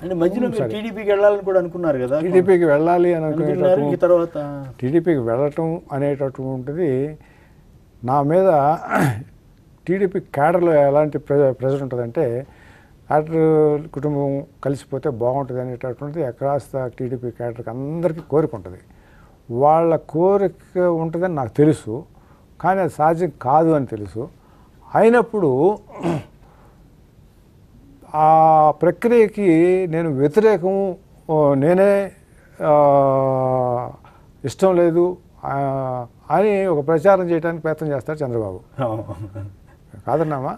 అంటే మధ్యలో టీడీపీకి వెళ్ళాలని కూడా అనుకున్నారు కదా, టీడీపీకి వెళ్ళాలి అని అనుకునేటప్పుడు తర్వాత టీడీపీకి వెళ్ళటం అనేటటువంటిది నా మీద టీడీపీ క్యాడర్లో ఎలాంటి ప్రెజర్ ఉంటుందంటే క్యాడర్ కుటుంబం కలిసిపోతే బాగుంటుంది అనేటటువంటిది అక్రాస్ ద టీడీపీ క్యాడర్కి అందరికీ కోరిక ఉంటుంది. వాళ్ళ కోరిక ఉంటుందని నాకు తెలుసు, కానీ అది సాధ్యం కాదు అని తెలుసు. అయినప్పుడు ఆ ప్రక్రియకి నేను వ్యతిరేకం, నేనే ఇష్టం లేదు అని ఒక ప్రచారం చేయడానికి ప్రయత్నం చేస్తాడు చంద్రబాబు. కాదన్నామా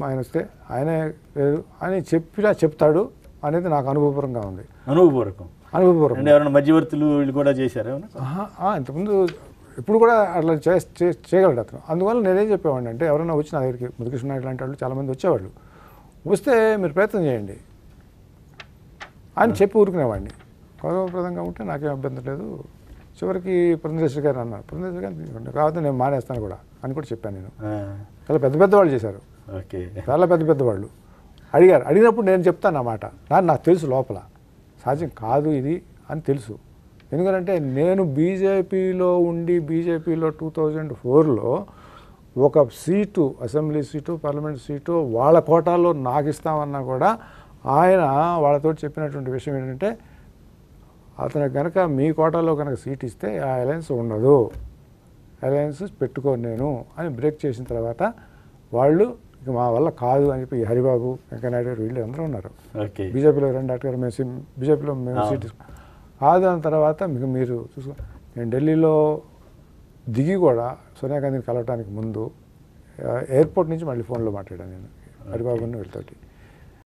ఆయన వస్తే ఆయనే లేదు అని చెప్తాడు అనేది నాకు అనుభవపూర్వంగా ఉంది. అనుభవపూర్వకం ఎవరైనా మధ్యవర్తులు వీళ్ళు కూడా చేశారు ఇంతకుముందు ఇప్పుడు కూడా అట్లా చేయగలడు అతను. అందువల్ల నేనేం చెప్పేవాడిని అంటే ఎవరైనా వచ్చి నా దగ్గరికి ముద్దుకృష్ణ నాయుడు లాంటి వాళ్ళు చాలామంది వచ్చేవాళ్ళు, వస్తే మీరు ప్రయత్నం చేయండి అని చెప్పి ఊరుకునేవాడిని. గౌరవప్రదంగా ఉంటే నాకేం అభ్యంతరం లేదు. చివరికి పురంధేశ్వరి గారు అన్నారు, పురంధేశ్వరి గారు కాకపోతే నేను మానేస్తాను కూడా అని కూడా చెప్పాను నేను. చాలా పెద్ద పెద్ద వాళ్ళు చేశారు, చాలా పెద్ద పెద్ద వాళ్ళు అడిగినప్పుడు నేను చెప్తాను అన్నమాట. నాకు తెలుసు లోపల సాధ్యం కాదు ఇది అని తెలుసు. ఎందుకంటే నేను బీజేపీలో ఉండి బీజేపీలో 2004లో ఒక seat, assembly seat, parliament seat వాళ్ళ కోటాలో నాకు ఇస్తామన్నా కూడా ఆయన వాళ్ళతో చెప్పినటువంటి విషయం ఏంటంటే అతనికి కనుక మీ కోటాలో కనుక సీట్ ఇస్తే ఆ అలయన్స్ ఉండదు, అలయన్స్ పెట్టుకోను నేను అని బ్రేక్ చేసిన తర్వాత వాళ్ళు ఇక మా వల్ల కాదు అని చెప్పి హరిబాబు, వెంకయ్యనాయుడు గారు వీళ్ళు అందరూ ఉన్నారు. బీజేపీలో డాక్టర్ గారు మేము బీజేపీలో మేము సీట్ కాదు అన్న తర్వాత మీకు మీరు చూసుకో. నేను ఢిల్లీలో దిగి కూడా సోనియా గాంధీని కలవటానికి ముందు ఎయిర్పోర్ట్ నుంచి మళ్ళీ ఫోన్లో మాట్లాడాను నేను హరిబాబుని వీళ్ళతోటి.